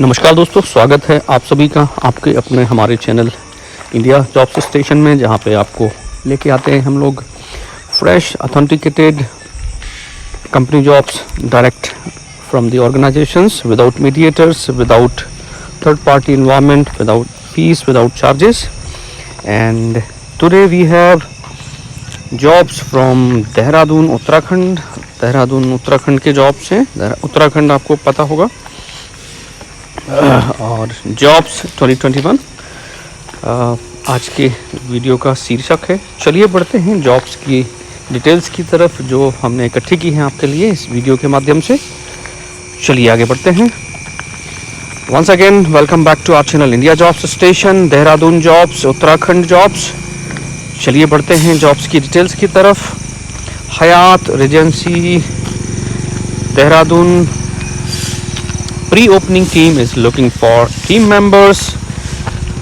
नमस्कार दोस्तों, स्वागत है आप सभी का आपके अपने हमारे चैनल इंडिया जॉब्स स्टेशन में, जहां पे आपको लेके आते हैं हम लोग fresh authenticated company jobs direct from the organisations, without mediators, without third party involvement, without fees, without charges. And today we have jobs from Dehradun Uttarakhand. Dehradun Uttarakhand के जॉब्स हैं. उत्तराखंड आपको पता होगा. और जॉब्स 2021 आज के वीडियो का शीर्षक है. चलिए बढ़ते हैं जॉब्स की डिटेल्स की तरफ जो हमने इकट्ठी की हैं आपके लिए इस वीडियो के माध्यम से. चलिए आगे बढ़ते हैं. Once again welcome back to our channel India jobs station, Dehradun jobs, Uttarakhand jobs. चलिए बढ़ते हैं जॉब्स की डिटेल्स की तरफ. Hyatt Regency Dehradun pre-opening team is looking for team members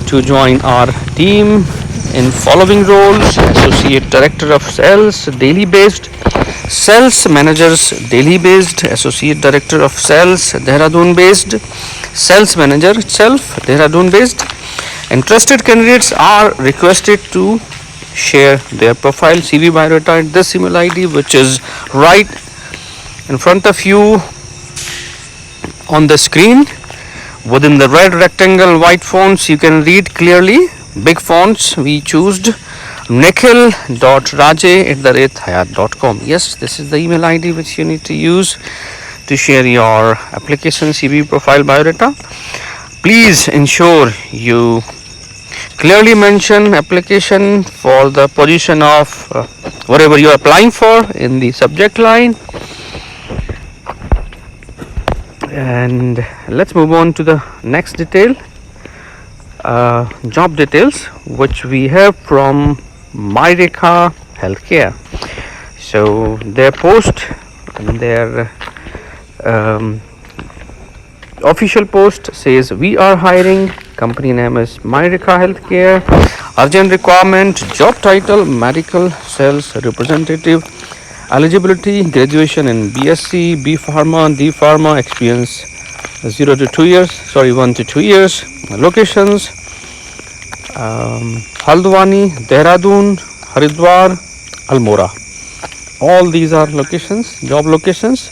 to join our team in following roles: associate director of sales daily based, sales managers daily based, associate director of sales Dehradun based, sales manager itself Dehradun based. Interested candidates are requested to share their profile CV biodata at this email ID, which is right in front of you on the screen. Within the red rectangle white fonts you can read clearly. Big fonts we choose nikhil.raje@hayat.com. Yes, this is the email ID which you need to use to share your application CV profile biodata. Please ensure you clearly mention application for the position of whatever you are applying for in the subject line. And let's move on to the next detail, job details, which we have from Myrekha Healthcare. So their post, their official post says we are hiring. Company name is Myrekha Healthcare. Urgent requirement, job title medical sales representative. Eligibility, graduation in BSc, B Pharma, D Pharma, experience 0 to 2 years, 1 to 2 years. Locations, Haldwani, Dehradun, Haridwar, Almora. All these are locations, job locations.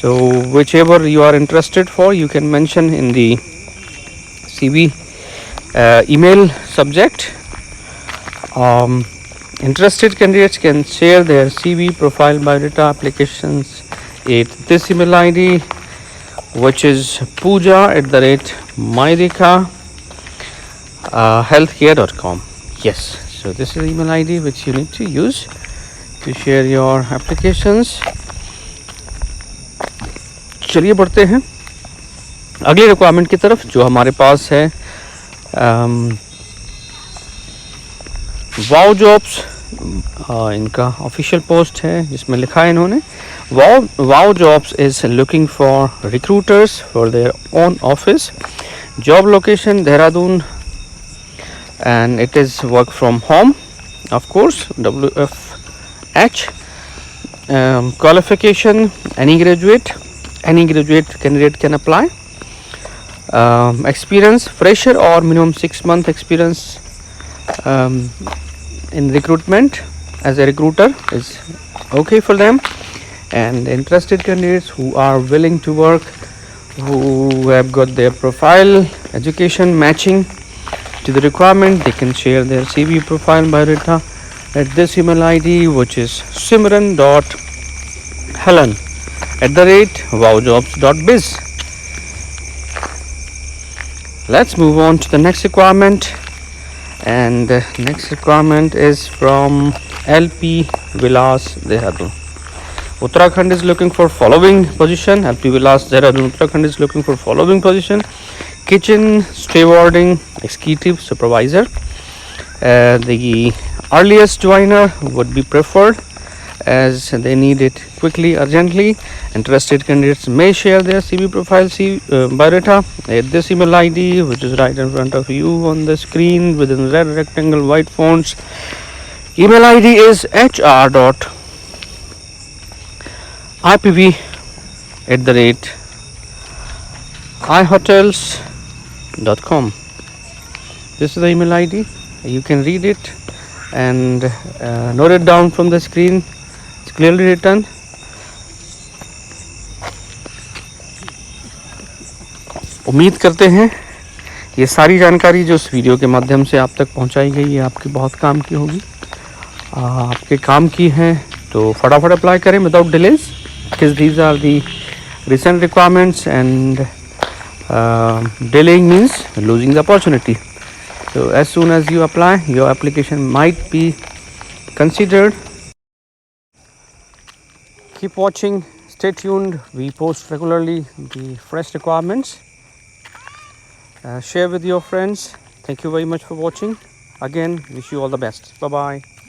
So whichever you are interested for, you can mention in the CV email subject. Interested candidates can share their CV profile biodata applications at this email ID, which is pooja@myrekha healthcare.com. Yes, so this is the email ID which you need to use to share your applications. चलिए बढ़ते हैं अगली requirement की तरफ जो हमारे पास है. वाव जॉब्स इनका ऑफिशियल पोस्ट है जिसमें लिखा है इन्होंने wow jobs is looking for recruiters for their own office. Job location Dehradun and it is work from home of course. WFH. Qualification any graduate candidate can apply. Experience, fresher or minimum 6 month experience in recruitment as a recruiter is okay for them. And interested candidates who are willing to work, who have got their profile education matching to the requirement, they can share their CV profile biodata at this email ID, which is simran.helen@wowjobs.biz. Let's move on to the next requirement. And next requirement is from LP Vilas Dehradun. Uttarakhand is looking for following position. LP Vilas Dehradun Uttarakhand is looking for following position: kitchen stewarding executive supervisor. The earliest joiner would be preferred as they need it quickly, urgently. Interested candidates may share their CV profile biodata at this email ID, which is right in front of you on the screen within red rectangle white fonts. Email ID is hr.ipv@ ihotels.com. This is the email ID. You can read it and note it down from the screen. It's clearly written. उम्मीद करते हैं ये सारी जानकारी जो इस video के माध्यम से आप तक पहुंचाई गई है आपके बहुत काम की होगी। आपके काम की है तो फटाफट अप्लाई करें without delays, because these are the recent requirements and delaying means losing the opportunity. So as soon as you apply, your application might be considered. Keep watching, stay tuned. We post regularly the fresh requirements. Share with your friends. Thank you very much for watching. Again, wish you all the best. Bye bye.